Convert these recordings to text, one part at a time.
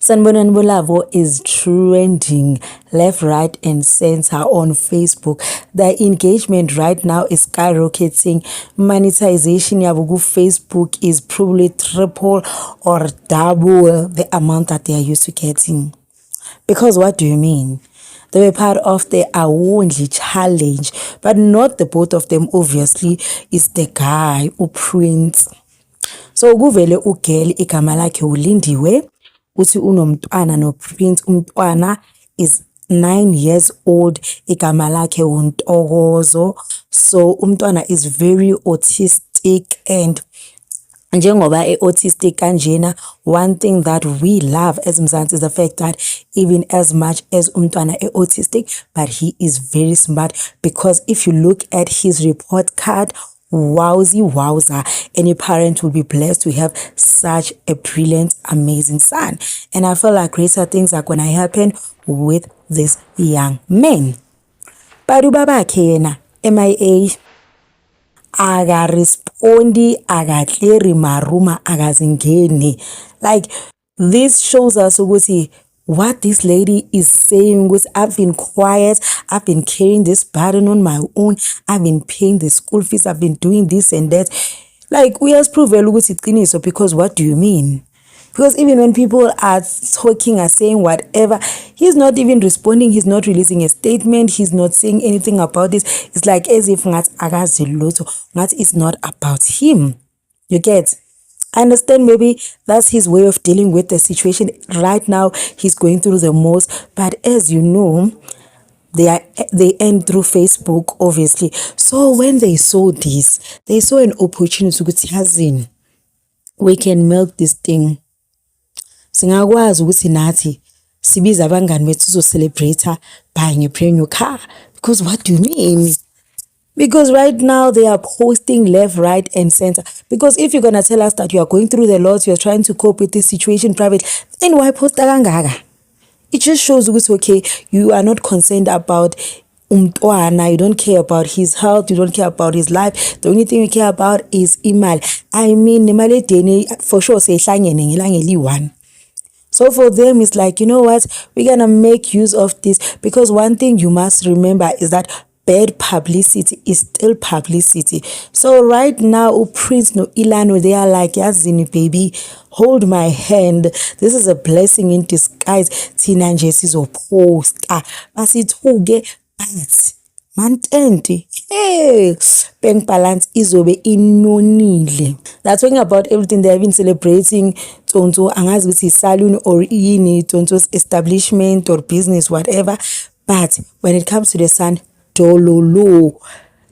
Sanibonani Bolavo is trending left, right, and center on Facebook. The engagement right now is skyrocketing. Monetization yabo Facebook is probably triple or double the amount that they are used to getting. Because what do you mean? They were part of the Awonli challenge, but not the both of them, obviously, is the guy who Prince. So kuvele ugirl igama lakhe uLindiwe uthi unomntwana noPrince. Umntwana is 9 years old, igama lakhe uNtokozo. So umntwana is very autistic, and njengoba autistic kanjena, one thing that we love as Mzansi is the fact that even as much as umntwana autistic, but he is very smart, because if you look at his report card, wowza, any parent will be blessed to have such a brilliant, amazing son. And I feel like greater things are gonna happen with this young man. But ubabakhe yena MIA, akarespondi, akacleari maruma, akazingeni. Like, this shows us ukuthi what this lady is saying was, I've been quiet, I've been carrying this burden on my own, I've been paying the school fees, I've been doing this and that. Like, we has proven ukuthi iqiniso, because what do you mean? Because even when people are talking, are saying whatever, he's not even responding, he's not releasing a statement, he's not saying anything about this. It's like as if it's not about him. You get? I understand maybe that's his way of dealing with the situation. Right now, he's going through the most. But as you know, they end through Facebook, obviously. So when they saw this, they saw an opportunity to we can milk this thing. Singakwazi ukuthi nathi sibiza abangani bethu to celebrate buying a brand new car. Because what do you mean? Because right now they are posting left, right, and center. Because if you're gonna tell us that you are going through the lots, you're trying to cope with this situation private, then why post kangaka? It just shows ukuthi okay, you are not concerned about umntwana, you don't care about his health, you don't care about his life. The only thing you care about is imali. I mean, nemali edeni for sure seyihlangene ngelanga eli-1. So for them, it's like, you know what, we're gonna make use of this, because one thing you must remember is that bad publicity is still publicity. So right now, Prince no Ilano, they are like, yazini baby, hold my hand. This is a blessing in disguise. Tina nje sizoposta basithuke but mantente, hey, bank balance izobe inonile. They're talking about everything. They have been celebrating Tonto angazi ukuthi salon or yini, Tonto's establishment or business, whatever. But when it comes to the son, dololo.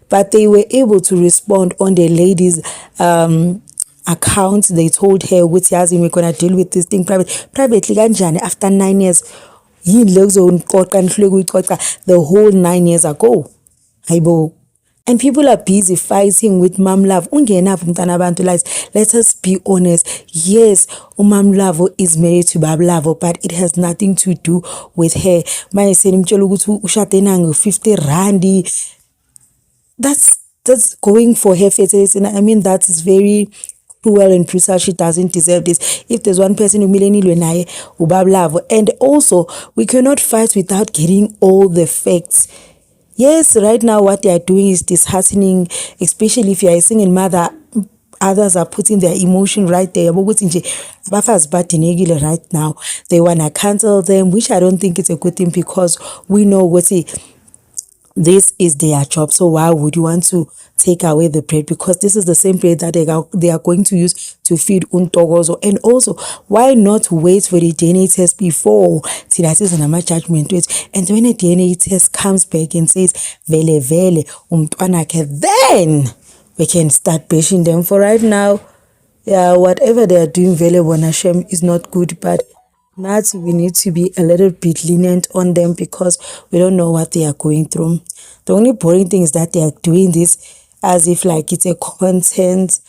But they were able to respond on the lady's account. They told her, with Yazin, we're gonna deal with this thing privately kanjani after 9 years. The whole 9 years ago. And people are busy fighting with Mam Love. Let us be honest. Yes, Mam Love is married to Bab Love, but it has nothing to do with her. My saying 50 randi. That's going for her fertility. I mean, that is very cruel and brutal. She doesn't deserve this. If there's one person who Ubab Love, and also we cannot fight without getting all the facts. Yes, right now what they are doing is disheartening, especially if you are a single mother. Others are putting their emotion right there. Right now, they want to cancel them, which I don't think it's a good thing, because we know this is their job. So why would you want to take away the bread? Because this is the same bread that they are going to use to feed Untokozo. And also, why not wait for the DNA test before judgment? And when the DNA test comes back and says vele umntwanakhe, then we can start bashing them. For right now, yeah, whatever they are doing, vele bona shem is not good, but we need to be a little bit lenient on them, because we don't know what they are going through. The only boring thing is that they are doing this as if like it's a content